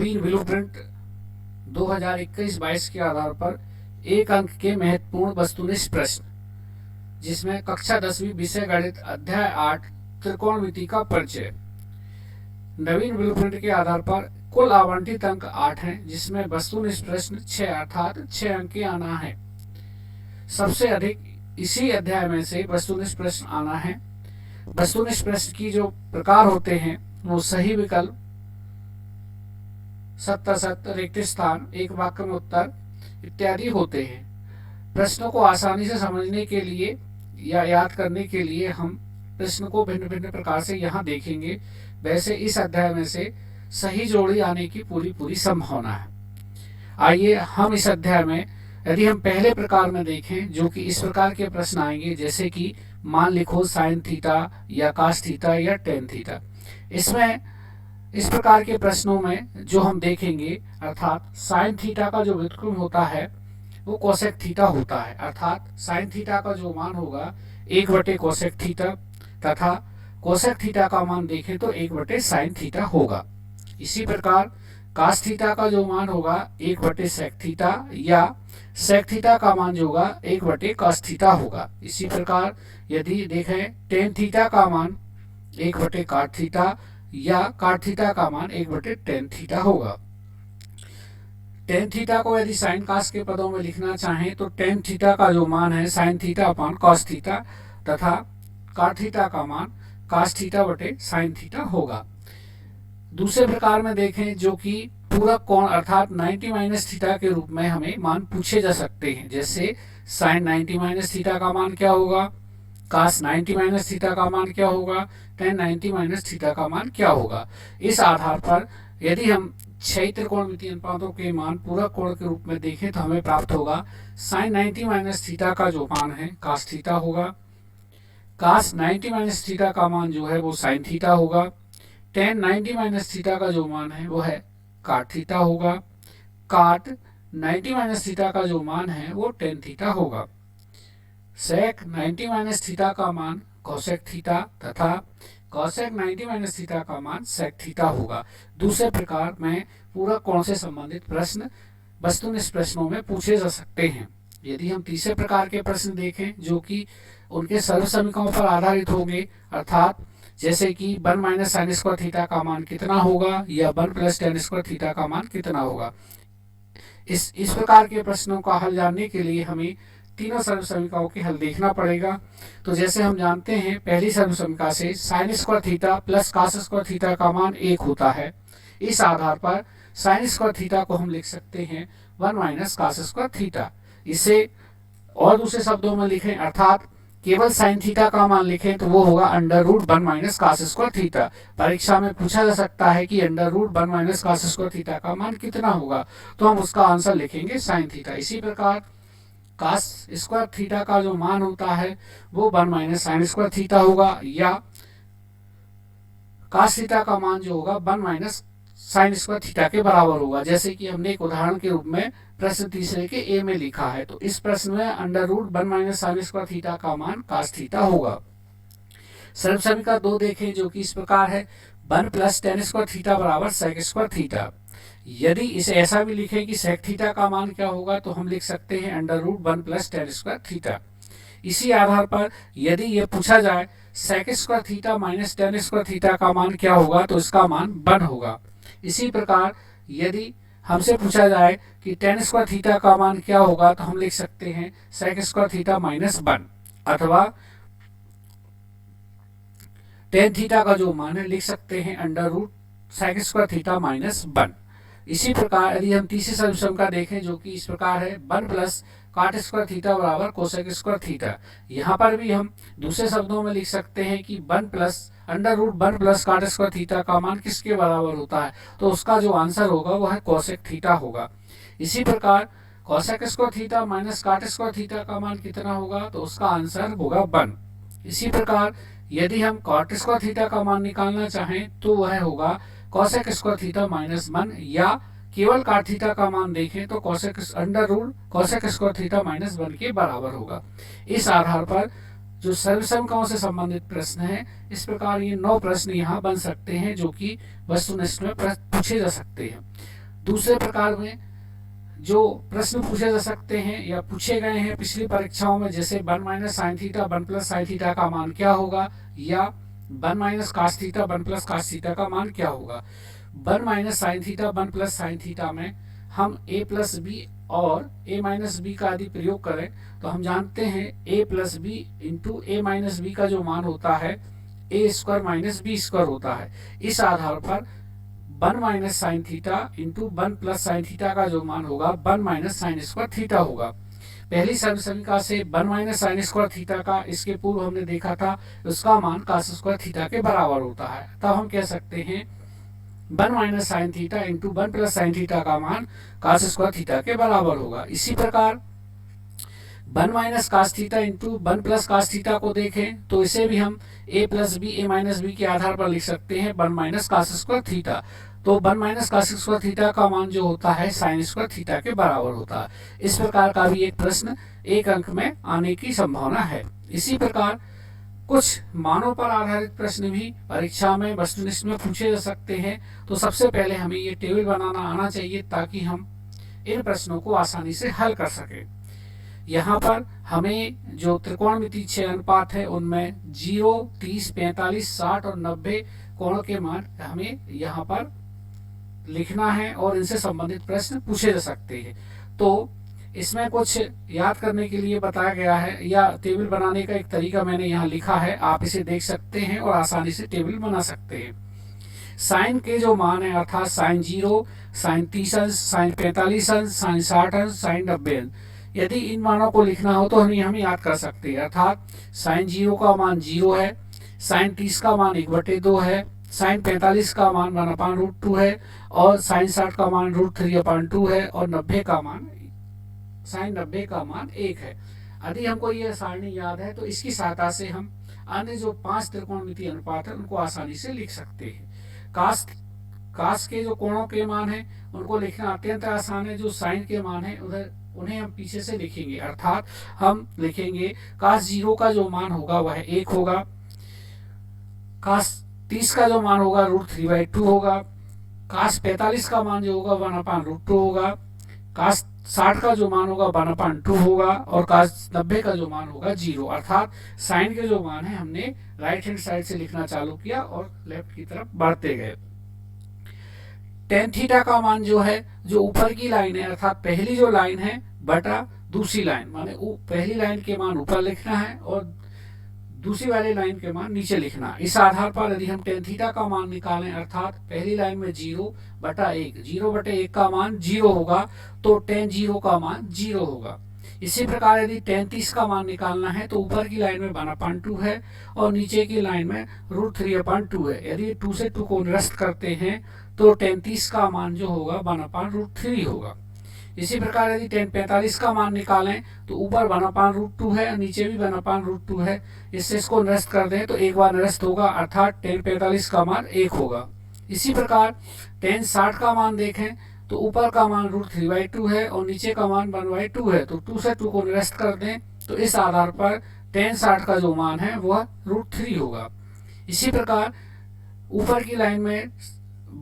नवीन blueprint 2021-22 के आधार पर एक अंक के महत्वपूर्ण वस्तुनिष्ठ प्रश्न, जिसमें कक्षा 10वीं विषय गणित अध्याय 8 त्रिकोणमिति का परिचय। नवीन ब्लूप्रिंट के आधार पर कुल आवंटित अंक 8 हैं, जिसमें वस्तुनिष्ठ प्रश्न 6 अर्थात 6 अंक के आना है। सबसे अधिक इसी अध्याय में से वस्तुनिष्ठ प्रश्न आना है। वस्तुनिष्ठ प्रश्न की जो प्रकार होते हैं वो सही विकल्प, सत्य असत्य, रिक्त स्थान, एक वाक्य में उत्तर इत्यादि होते हैं। प्रश्नों को आसानी से समझने के लिए या याद करने के लिए हम प्रश्न को भिन्न भिन्न प्रकार से यहाँ देखेंगे। वैसे इस अध्याय में से सही जोड़ी आने की पूरी संभावना है। आइए हम इस अध्याय में यदि हम पहले प्रकार में देखें, जो कि इस प्रकार के प्रश्न आएंगे, जैसे कि मान लिखो साइन थीटा या कास थीटा या टेन थीटा। इसमें इस प्रकार के प्रश्नों में जो हम देखेंगे, अर्थात साइन थीटा का जो व्युत्क्रम होता है वो कोसेक थीटा होता है, अर्थात साइन थीटा का जो मान होगा 1/कोसेक थीटा, तथा कोसेक थीटा का मान देखें तो 1/साइन थीटा होगा। इसी प्रकार कास थीटा का जो मान होगा 1/सेक थीटा, या सेक थीटा का मान जो होगा 1/कास थीटा होगा। इसी प्रकार यदि देखें टेन थीटा का मान 1/काट थीटा, या काट थीटा का मान 1/टेन थीटा होगा। टेन थीटा को यदि साइन कास के पदों में लिखना चाहें तो टेन थीटा का जो मान है sine theta upon cos theta, तथा काट थीटा का मान कास थीटा बटे साइन थीटा होगा। दूसरे प्रकार में देखें, जो कि पूरक कोण अर्थात 90 माइनस थीटा के रूप में हमें मान पूछे जा सकते हैं। जैसे साइन 90 माइनस थीटा का मान क्या होगा, कास 90 माइनस थीटा का मान क्या होगा, टेन 90 माइनस थीटा का मान क्या होगा। इस आधार पर यदि हम 6 त्रिकोणमितीय अनुपातों के मान पूरक कोण के रूप में देखें तो हमें प्राप्त होगा साइन 90 माइनस थीटा का जो मान है कास थीटा होगा, कास 90 माइनस थीटा का मान जो है वो साइन थीटा होगा, टेन 90 माइनस थीटा का जो मान है वो है काट थीटा होगा, काट 90 माइनस थीटा का जो मान है वो टेन थीटा होगा, सेक 90 माइनस थीटा का मान कोसेक थीटा, तथा कोसेक 90 माइनस थीटा का मान सेक थीटा होगा। दूसरे प्रकार में पूरक कोण से संबंधित प्रश्न वस्तुनिष्ठ प्रश्नों में पूछे जा सकते हैं। यदि हम तीसरे प्रकार के प्रश्न देखें, जो कि उनके सर्व समीकरणों पर आधारित होंगे, अर्थात जैसे कि 1 माइनस साइन स्क्वायर थीटा का मान कितना होगा, या 1 प्लस टेन स्क्वायर थीटा का मान कितना होगा। इस प्रकार के प्रश्नों का हल जानने के लिए हमें तीनों सर्व समीकरणों के हल देखना पड़ेगा। तो जैसे हम जानते हैं, पहली सर्व समीकरण से sine square theta plus cos square theta का मान 1 होता है। इस आधार पर साइन स्क्वायर थीटा को हम लिख सकते हैं 1 माइनस कास स्क्वायर थीटा। इसे और दूसरे शब्दों में लिखें, अर्थात केवल साइन थीटा का मान लिखें तो वो होगा √1 माइनस कास स्क्वायर थीटा। परीक्षा में पूछा जा सकता है कि √1 माइनस कास स्क्वायर थीटा का मान कितना होगा, तो हम उसका आंसर लिखेंगे साइन थीटा। इसी प्रकार कास स्क्वायर थीटा का जो मान होता है वो 1 माइनस साइन स्क्वायर थीटा होगा, या कास थीटा का मान जो होगा 1 माइनस साइन स्क्वायर थीटा के बराबर होगा। जैसे कि हमने एक उदाहरण के रूप में प्रश्न तीसरे के ए में लिखा है, तो इस प्रश्न में √1 माइनस साइन स्क्वायर थीटा का मान कास थीटा होगा। सर्व समीकरण 2 देखें, जो कि इस प्रकार है 1 प्लस टेन स्क्वायर थीटा बराबर सेक स्क्वायर थीटा। यदि इसे ऐसा भी लिखें कि सेक थीटा का मान क्या होगा, तो हम लिख सकते हैं √1 प्लस टेन स्क्वायर थीटा। इसी आधार पर यदि ये पूछा जाए sec square theta minus tan square theta का मान क्या होगा, तो इसका मान 1 होगा। इसी प्रकार यदि हमसे पूछा जाए कि टेन स्क्वायर थीटा का मान क्या होगा, तो हम लिख सकते हैं सेक स्क्वायर थीटा माइनस 1, अथवा टेन थीटा का जो मान है लिख सकते हैं √सेक स्क्वायर थीटा माइनस 1। इसी प्रकार यदि हम तीसरी सर्व समीकरण देखें, जो कि इस प्रकार है 1 प्लस काट स्क्वायर थीटा बराबर कोसेक स्क्वायर थीटा। यहाँ पर भी हम दूसरे शब्दों में लिख सकते हैं कि 1 प्लस √1 प्लस काट स्क्वायर थीटा का मान किसके बराबर होता है, तो उसका जो आंसर होगा वह है कोसेक थीटा होगा। इसी प्रकार कोसेक स्क्वायर थीटा माइनस काट स्क्वायर थीटा का मान कितना होगा, तो उसका आंसर होगा 1। इसी प्रकार यदि हम कॉट स्क्वायर थीटा का मान निकालना चाहें तो वह होगा कोसेक स्क्वायर थीटा माइनस 1, या केवल काट थीटा का मान देखें तो कोसेक स्क्वायर थीटा माइनस 1 के बराबर होगा। इस आधार पर जो सर्व समीकरणों से संबंधित प्रश्न है, इस प्रकार ये 9 प्रश्न यहाँ बन सकते हैं, जो कि वस्तुनिष्ठ में पूछे जा सकते हैं। दूसरे प्रकार में जो प्रश्न पूछे जा सकते हैं या पूछे गए हैं पिछली परीक्षाओं में, जैसे 1 minus sine theta 1 plus sine theta का मान क्या होगा, या 1 minus cos theta 1 plus cos theta का मान क्या होगा। 1 minus sine theta 1 plus sine theta में हम a प्लस बी और a माइनस बी का यदि प्रयोग करें तो हम जानते हैं a plus B into a minus B का जो मान होता है a square minus B square होता है। इस आधार पर 1 minus sine theta into 1 plus sine theta का जो मान होगा 1 माइनस साइन स्क्वायर थीटा होगा। पहली समीकरण से 1 माइनस साइन स्क्वायर थीटा का इसके पूर्व हमने देखा था उसका मान कास स्क्वायर थीटा के बराबर होता है। तब हम कह सकते हैं 1 minus sine theta into 1 plus sine theta का मान कास स्क्वायर थीटा के बराबर होगा। इसी प्रकार 1 minus cos theta into 1 plus cos theta को देखें तो इसे भी हम a plus B a minus B के आधार पर लिख सकते हैं 1 माइनस कास स्क्वायर थीटा। तो 1 माइनस कास स्क्वायर थीटा का मान जो होता है साइन स्क्वायर थीटा के बराबर होता है। इस प्रकार का भी एक प्रश्न 1 अंक में आने की संभावना है। इसी प्रकार कुछ मानों पर आधारित प्रश्न भी परीक्षा में वस्तुनिष्ठ में पूछे जा सकते हैं। तो सबसे पहले हमें ये टेबल बनाना आना चाहिए ताकि हम इन प्रश्नों को आसानी से हल कर सकें। यहाँ पर हमें जो त्रिकोणमिति 6 अनुपात है उनमें 0, 30, 45, 60 और 90 कोणों के मान हमें यहाँ पर लिखना है और इनसे संबंधित प्रश्न पूछे जा सकते हैं। तो इसमें कुछ याद करने के लिए बताया गया है या टेबल बनाने का एक तरीका मैंने यहाँ लिखा है, आप इसे देख सकते हैं और आसानी से टेबल बना सकते हैं। साइन के जो मान है अर्थात साइन 0, साइन 30 अंश, साइन 45 अंश, साइन 60 अंश, साइन 90 अंश, यदि इन मानों को लिखना हो तो हम याद कर सकते हैं। अर्थात साइन 0 का मान 0 है, साइन 30 का मान 1/2 है, साइन 45 का मान 1/√2 है और साइन 60 का मान √3/2 है और साइन 90 का मान 1 है। यदि हमको ये सारणी याद है तो इसकी सहायता से हम अन्य जो 5 त्रिकोणमितीय अनुपात है उनको आसानी से लिख सकते हैं। कास के जो कोणों के मान है उनको लिखना अत्यंत आसान है। जो साइन के मान है उन्हें हम पीछे से लिखेंगे, अर्थात हम लिखेंगे कास 0 का जो मान होगा वह 1 होगा, कास 30 का जो मान होगा √3/2 होगा, कास 45 का मान जो होगा 1/√2 होगा, कास 60 का जो मान होगा 1/2 होगा और कास 90 का जो मान होगा 0। अर्थात साइन के जो मान है हमने राइट हैंड साइड से लिखना चालू किया और लेफ्ट की तरफ बढ़ते गए। टेन थीटा का मान जो है जो ऊपर की लाइन है अर्थात पहली जो लाइन है बटा दूसरी लाइन, माने पहली लाइन के मान ऊपर लिखना है और दूसरी वाली लाइन के मान नीचे लिखना। इस आधार पर यदि हम टेन थीटा का मान निकालें अर्थात पहली लाइन में 0/1, 0/1 का मान 0 होगा तो टेन 0 का मान 0 होगा। इसी प्रकार यदि टेन 30 का मान निकालना है तो ऊपर की लाइन में 1/2 है और नीचे की लाइन में √3/2 है। यदि 2 से 2 को निरस्त करते हैं तो टेन 30 का मान जो होगा 1/√3 होगा। इसी प्रकार यदि टेन 45 का मान निकालें तो ऊपर 1/√2 है और नीचे भी 1/√2 है। इससे इसको निरस्त कर दें तो एक बार निरस्त होगा अर्थात टेन 45 का मान 1 होगा। इसी प्रकार टेन 60 का मान देखें तो ऊपर का मान √3/2 है और नीचे का मान 1/2 है, तो 2 से 2 को निरस्त कर दें तो इस आधार पर टेन 60 का जो मान है वह √3 होगा। इसी प्रकार ऊपर की लाइन में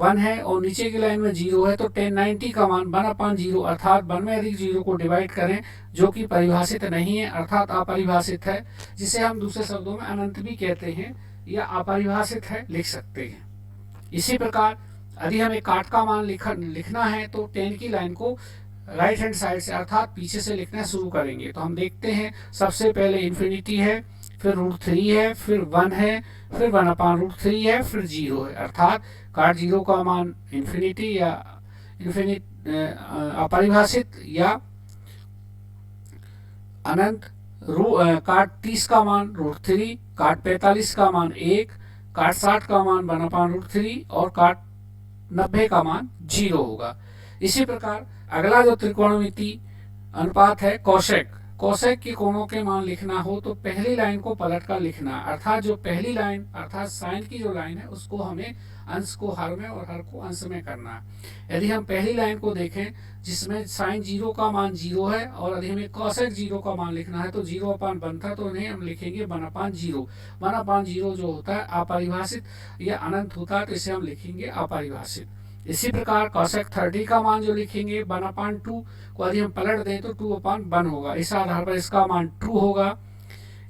1 है और नीचे की लाइन में 0 है तो टेन 90 का मान 1/0 अर्थात 1 में यदि 0 को डिवाइड करें जो कि परिभाषित नहीं है अर्थात अपरिभाषित है, जिसे हम दूसरे शब्दों में अनंत भी कहते हैं या अपरिभाषित है लिख सकते हैं। इसी प्रकार यदि हमें काट का मान लिखना है तो टेन की लाइन को राइट हैंड साइड से अर्थात पीछे से लिखना शुरू करेंगे। तो हम देखते हैं सबसे पहले इन्फिनिटी है, फिर √3 है, फिर 1 है, फिर 1/√3 है, फिर 0 है। अर्थात काट 0 का मान इन्फिनिटी या अपरिभाषित या अनंत, काट 30 का मान √3, काट 45 का मान 1, काट 60 का मान 1/√3 और काट 90 का मान 0 होगा। इसी प्रकार अगला जो त्रिकोणमिति अनुपात है कोसेक के कोणों के मान लिखना हो तो पहली लाइन को पलट कर लिखना, अर्थात जो पहली लाइन अर्थात साइन की जो लाइन है उसको हमें अंश को हर में और हर को अंश में करना है। यदि हम पहली लाइन को देखें जिसमें साइन 0 का मान 0 है और यदि हमें कोसेक 0 का मान लिखना है तो 0/1 था तो उन्हें हम लिखेंगे 1/0। 1/0 जो होता है अपरिभाषित या अनंत होता है तो इसे हम लिखेंगे अपरिभाषित। इसी प्रकार cosec 30 का मान जो लिखेंगे 1/2 को यदि हम पलट दें तो 2/1 होगा। इस आधार पर इसका मान ट्रू होगा।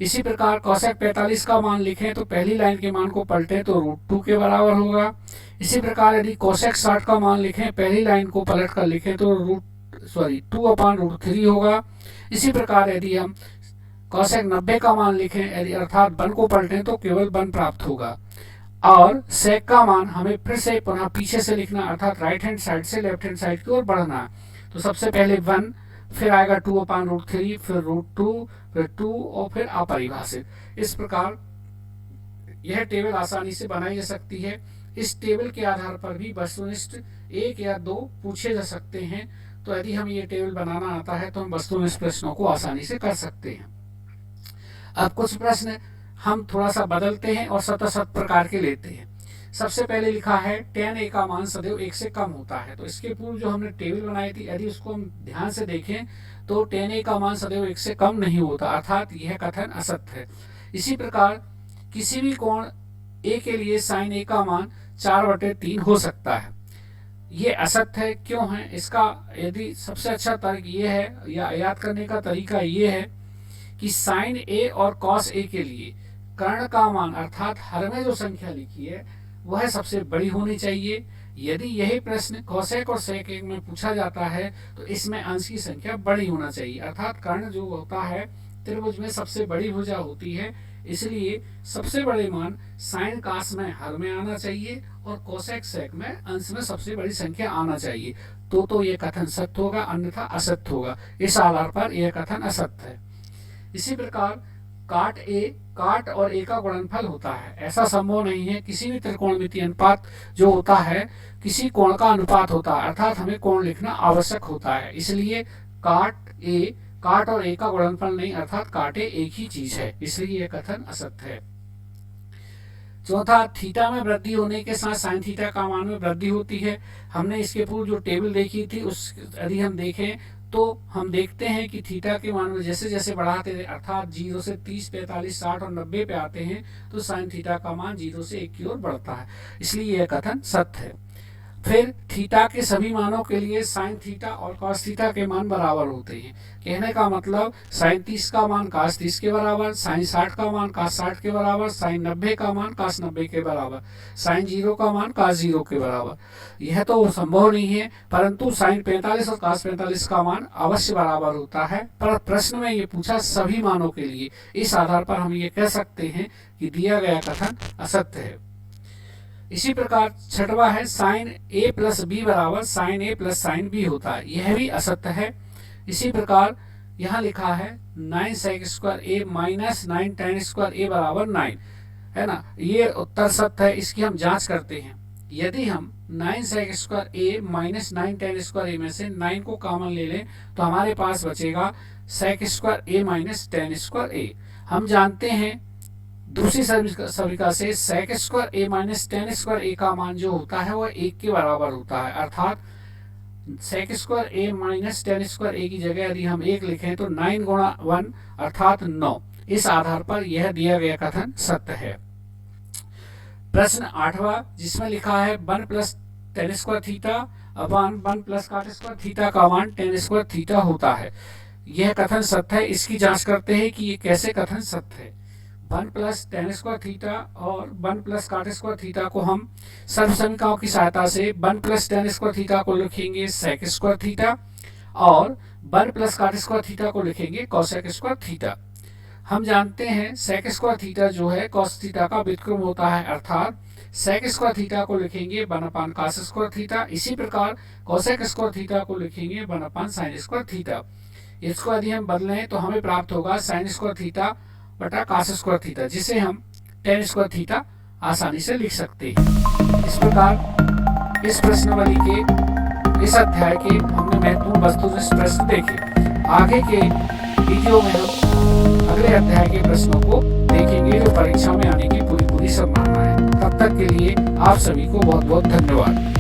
इसी प्रकार cosec 45 का मान लिखें तो पहली लाइन के मान को पलटें तो √2 के बराबर होगा। इसी प्रकार यदि cosec 60 का मान लिखें पहली लाइन को पलट कर लिखें तो 2/√3 होगा। इसी प्रकार यदि हम cosec 90 का मान लिखें यदि अर्थात 1 को पलटें तो केवल 1 प्राप्त होगा। और sec का मान हमें फिर से पुनः पीछे से लिखना अर्थात राइट हैंड साइड से लेफ्ट हैंड साइड की ओर बढ़ना है। तो सबसे पहले 1, फिर आएगा 2/√3, फिर √2, फिर 2 और फिर अपरिभाषित। इस प्रकार यह टेबल आसानी से बनाई जा सकती है। इस टेबल के आधार पर भी वस्तुनिष्ठ 1 या 2 पूछे जा सकते हैं। तो यदि हम ये टेबल बनाना आता है तो हम वस्तुनिष्ठ प्रश्नों को आसानी से कर सकते हैं। अब कुछ प्रश्न हम थोड़ा सा बदलते हैं और शत प्रकार के लेते हैं। सबसे पहले लिखा है tan a का मान सदैव 1 से कम होता है। तो इसके पूर्व जो हमने टेबल बनाई थी यदि उसको हम ध्यान से देखें तो tan a का मान सदैव 1 से कम नहीं होता, अर्थात यह कथन असत्य है। इसी प्रकार किसी भी कोण a के लिए sin a का मान 4/3 हो सकता है। ये असत्य है। क्यों है इसका? यदि सबसे अच्छा तर्क ये है या याद करने का तरीका ये है कि sin a और cos a के लिए कर्ण का मान अर्थात हर में जो संख्या लिखी है वह सबसे बड़ी होनी चाहिए। यदि यही प्रश्न cosec और sec में पूछा जाता है तो इसमें अंश की संख्या बड़ी होना चाहिए, अर्थात कर्ण जो होता है त्रिभुज में सबसे बड़ी भुजा होती है, इसलिए सबसे बड़े मान sin cos में हर में आना चाहिए और cosec sec में अंश में सबसे बड़ी संख्या आना चाहिए। तो ये कथन सत्य होगा, अन्यथा असत्य होगा। इस आधार पर यह कथन असत्य है। इसी प्रकार काट और a का गुणनफल होता है, ऐसा संभव नहीं है। किसी भी त्रिकोणमितीय अनुपात जो होता है किसी कोण का अनुपात होता है, अर्थात हमें कोण लिखना आवश्यक होता है। इसलिए काट और a का गुणनफल नहीं, अर्थात काट a एक ही चीज है, इसलिए यह कथन असत्य है। चौथा, थीटा में वृद्धि होने के साथ साइन थीटा का मान में वृद्धि होती है। हमने इसके पूर्व जो टेबल देखी थी उस यदि हम देखें तो हम देखते हैं कि थीटा के मान में जैसे जैसे बढ़ाते हैं अर्थात 0 से 30, 45, 60 और 90 पे आते हैं तो साइन थीटा का मान 0 से 1 की ओर बढ़ता है, इसलिए यह कथन सत्य है। फिर थीटा के सभी मानों के लिए साइन थीटा और कॉस थीटा के मान बराबर होते हैं। कहने का मतलब साइन 30 का मान कॉस 30 के बराबर, साइन 60 का मान कॉस 60 के बराबर, साइन 90 का मान कॉस 90 के बराबर, साइन 0 का मान कॉस 0 के बराबर। यह तो संभव नहीं है, परंतु साइन 45 और कॉस 45 का मान अवश्य बराबर होता है। पर प्रश्न में ये पूछा सभी मानों के लिए, इस आधार पर हम ये कह सकते हैं कि दिया गया कथन असत्य है। इसी प्रकार छठवां है साइन a प्लस बी बराबर sine a plus sine B होता है, यह भी असत्य है। इसी प्रकार यहाँ लिखा है 9 sec square a minus 9 tan square a बराबर 9 है ना, ये उत्तर सत्य है। इसकी हम जांच करते हैं। यदि हम 9 sec square a minus 9 tan square a में से 9 को कॉमन ले लें तो हमारे पास बचेगा sec square a minus tan square a। हम जानते हैं दूसरी समीकरण से sec square a minus tan square a का मान जो होता है वह 1 के बराबर होता है, अर्थात sec square a minus tan square a की जगह यदि हम 1 लिखें तो 9 गुणा 1 अर्थात 9। इस आधार पर यह दिया गया कथन सत्य है। प्रश्न 8वां जिसमें लिखा है 1 plus tan square theta upon 1 plus cot square theta का मान tan स्क्वायर थीटा होता है, यह कथन सत्य है। इसकी जांच करते हैं कि ये कैसे कथन सत्य है। 1 प्लस tan स्क्वायर थीटा और 1 प्लस cot स्क्वायर थीटा को हम सर्वसमीकरणों की सहायता से 1 प्लस tan स्क्वायर थीटा को लिखेंगे sec स्क्वायर थीटा और 1 प्लस cot स्क्वायर थीटा को लिखेंगे cosec स्क्वायर थीटा। हम जानते हैं sec स्क्वायर थीटा जो है cos थीटा का व्युत्क्रम होता है, अर्थात sec स्क्वायर थीटा को लिखेंगे 1 cos स्क्वायर थीटा। इसी प्रकार cosec स्क्वायर थीटा को लिखेंगे 1 sin स्क्वायर थीटा। इसको यदि हम बदलें तो हमें प्राप्त होगा sin स्क्वायर थीटा बटा cos स्क्वायर थीटा, जिसे हम tan स्क्वायर थीटा आसानी से लिख सकते हैं। इस प्रकार इस प्रश्नावली के इस अध्याय के हमने महत्वपूर्ण वस्तुनिष्ठ प्रश्न देखे। आगे के वीडियो में हम अगले अध्याय के प्रश्नों को देखेंगे जो परीक्षा में आने की पूरी संभावना है। तब तक के लिए आप सभी को बहुत बहुत धन्यवाद।